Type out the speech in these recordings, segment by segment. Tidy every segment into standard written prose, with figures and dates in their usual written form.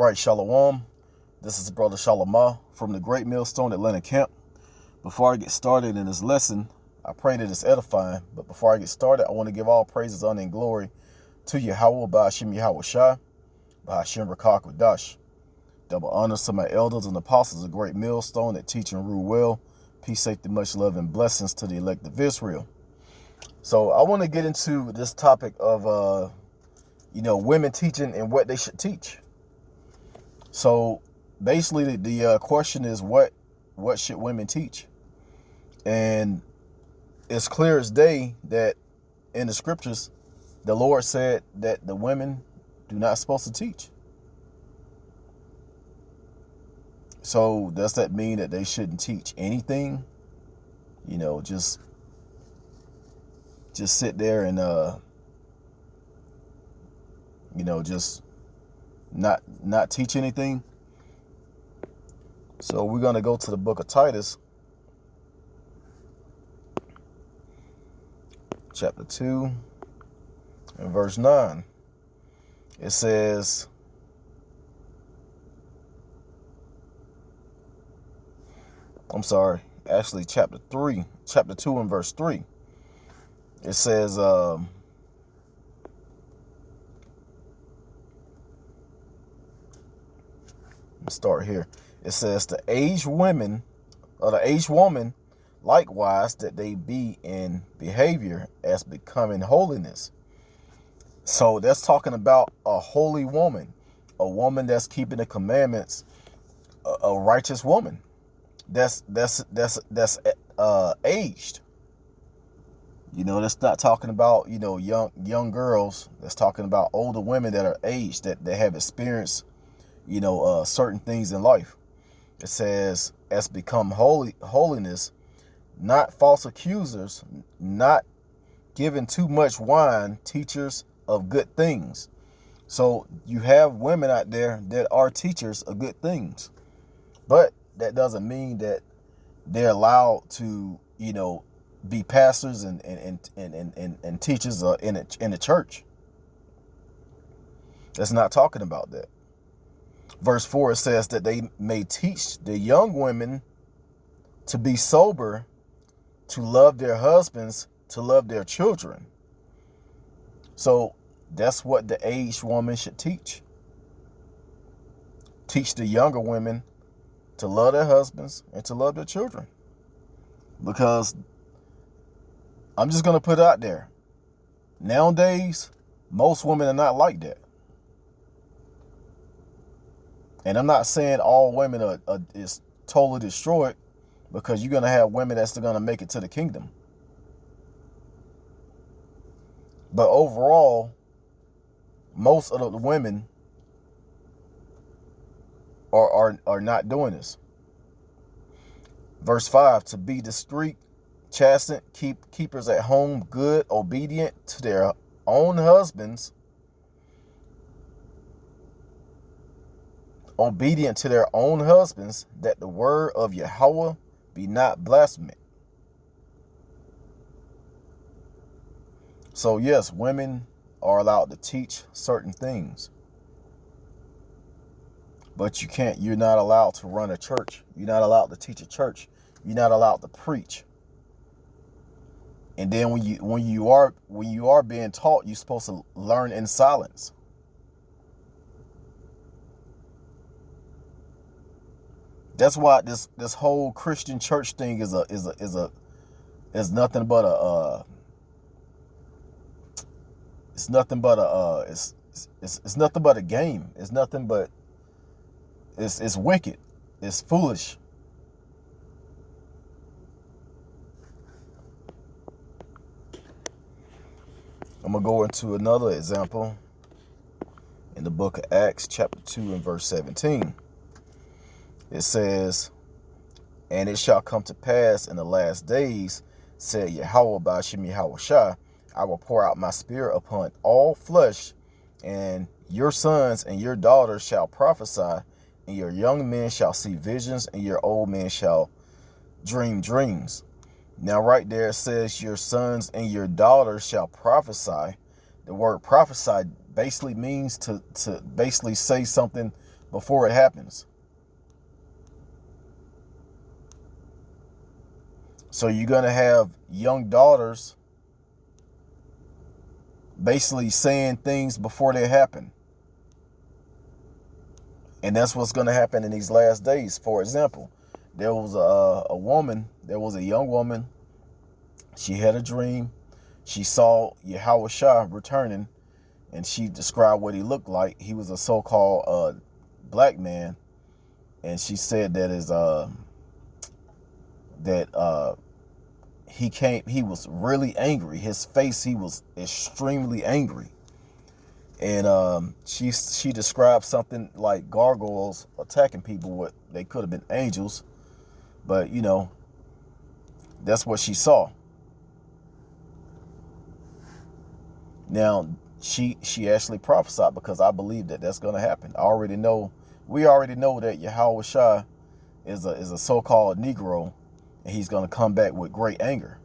Right, Shalom. This is Brother Shalomah from the Great Millstone Atlanta Camp. Before I get started in this lesson, I pray that it's edifying. But before I get started, I want to give all praises, honor, and glory to Yahweh, Ba'ashim Yahweh Shai, Ba'ashim Rakak Wadash. Double honors to my elders and apostles of Great Millstone that teach and rule well. Peace, safety, much love, and blessings to the elect of Israel. So I want to get into this topic of, women teaching and what they should teach. So basically the question is what should women teach? And it's clear as day that in the scriptures, the Lord said that the women do not supposed to teach. So does that mean that they shouldn't teach anything? Just sit there and, just not teach anything. So we're going to go to the book of Titus, chapter 2 and verse 9. It says, chapter 2 and verse 3. It says, let's start here. It says, the aged woman, likewise, that they be in behavior as becoming holiness. So that's talking about a holy woman, a woman that's keeping the commandments, a righteous woman that's aged. That's not talking about, young girls. That's talking about older women that are aged, that have experienced, certain things in life. It says, as become holiness, not false accusers, not giving too much wine, teachers of good things. So you have women out there that are teachers of good things, but that doesn't mean that they're allowed to, be pastors and teachers in the church. That's not talking about that. Verse 4, it says that they may teach the young women to be sober, to love their husbands, to love their children. So that's what the aged woman should teach. Teach the younger women to love their husbands and to love their children. Because I'm just going to put it out there. Nowadays, most women are not like that. And I'm not saying all women is totally destroyed, because you're going to have women that's going to make it to the kingdom. But overall, most of the women are not doing this. Verse 5, to be discreet, chastened, keepers at home, good, obedient to their own husbands, that the word of Yahweh be not blasphemed. So yes, women are allowed to teach certain things, but you're not allowed to run a church. You're not allowed to teach a church. You're not allowed to preach. And then when you are being taught, you're supposed to learn in silence. That's why this whole Christian church thing is nothing but a it's nothing but a game. It's wicked. It's foolish. I'm gonna go into another example in the book of Acts, chapter 2 and verse 17. It says, and it shall come to pass in the last days, said Yahweh Ba'ashim Yahweh Shai, I will pour out my spirit upon all flesh, and your sons and your daughters shall prophesy, and your young men shall see visions, and your old men shall dream dreams. Now right there it says your sons and your daughters shall prophesy. The word prophesy basically means to basically say something before it happens. So you're going to have young daughters basically saying things before they happen. And that's what's going to happen in these last days. For example, there was there was a young woman. She had a dream. She saw Yahweh Shah returning, and she described what he looked like. He was a so-called black man, and she said that he was really angry. His face, he was extremely angry. And she described something like gargoyles attacking people. What they could have been angels, but you know, that's what she saw. Now she actually prophesied, because I believe that that's going to happen. We already know that Yahweh Shah is a so-called Negro, and he's going to come back with great anger.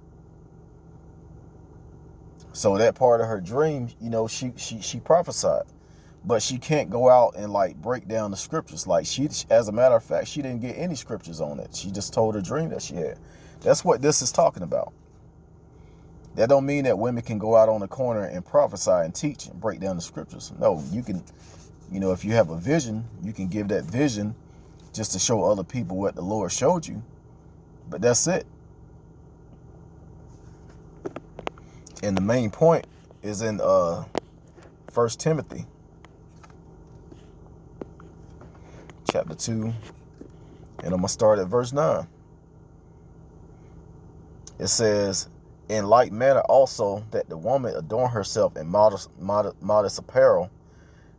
So that part of her dream, you know, she prophesied, but she can't go out and like break down the scriptures. Like as a matter of fact, she didn't get any scriptures on it. She just told her dream that she had. That's what this is talking about. That don't mean that women can go out on the corner and prophesy and teach and break down the scriptures. No, you can, you know, if you have a vision, you can give that vision just to show other people what the Lord showed you. But that's it. And the main point is in 1 Timothy chapter 2, and I'm going to start at verse 9. It says, in like manner also that the woman adorn herself in modest apparel,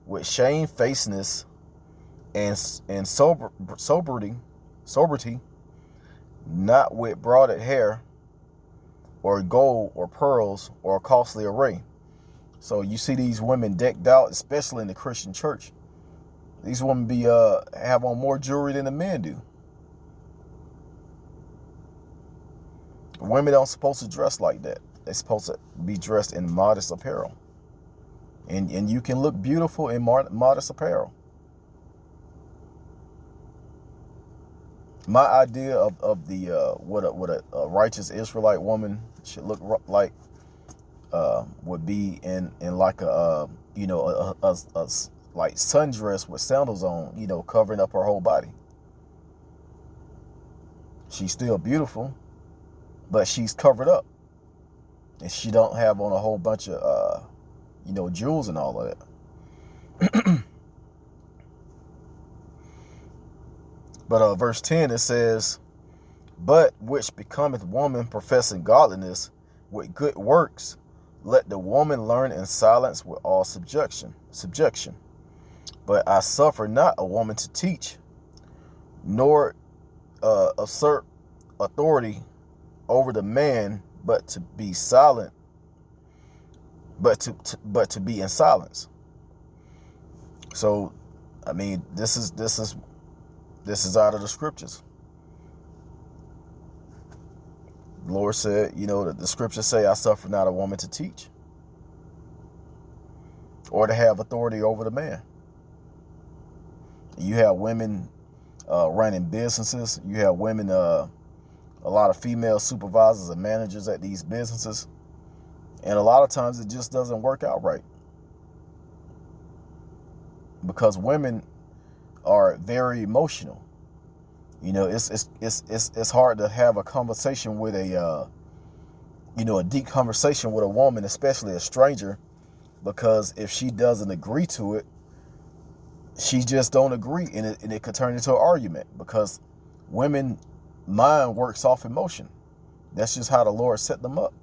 with shamefacedness and sobriety, not with braided hair, or gold, or pearls, or costly array. So you see these women decked out, especially in the Christian church. These women have on more jewelry than the men do. Women aren't supposed to dress like that. They're supposed to be dressed in modest apparel. And you can look beautiful in modest apparel. My idea of the what a righteous Israelite woman should look like would be in like a like sundress with sandals on, you know, covering up her whole body. She's still beautiful, but she's covered up, and she don't have on a whole bunch of jewels and all of that. But verse 10, it says, but which becometh woman professing godliness with good works, let the woman learn in silence with all subjection. But I suffer not a woman to teach, nor assert authority over the man, but to be silent, but to be in silence. So, I mean, this is out of the scriptures. The Lord said, you know, that the scriptures say, I suffer not a woman to teach or to have authority over the man. You have women running businesses. You have women, a lot of female supervisors and managers at these businesses. And a lot of times it just doesn't work out right, because women are very emotional. You know, it's hard to have a conversation with a deep conversation with a woman, especially a stranger, because if she doesn't agree to it, she just don't agree, and it could turn into an argument, because women mind works off emotion. That's just how the Lord set them up.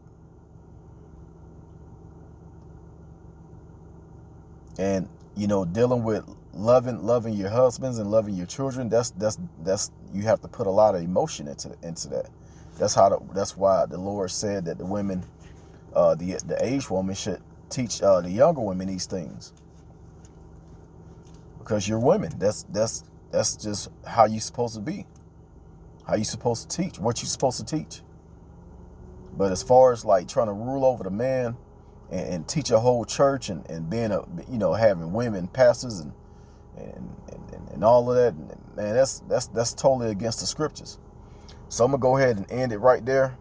And you know, dealing with loving your husbands and loving your children, that's you have to put a lot of emotion into that. That's why the Lord said that the women, the aged woman should teach the younger women these things, because you're women. That's just how you're supposed to be, how you're supposed to teach, what you're supposed to teach. But as far as like trying to rule over the man and teach a whole church and being having women pastors and all of that, man, that's totally against the scriptures. So I'm gonna go ahead and end it right there.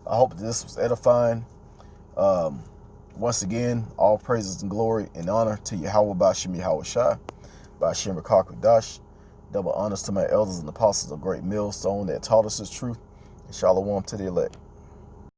I hope this was edifying. Once again, all praises and glory and honor to Yahweh Bashim Yahweh Shai, Bashim Rakak. Double honors to my elders and apostles of Great Millstone that taught us the truth. And shalom to the elect.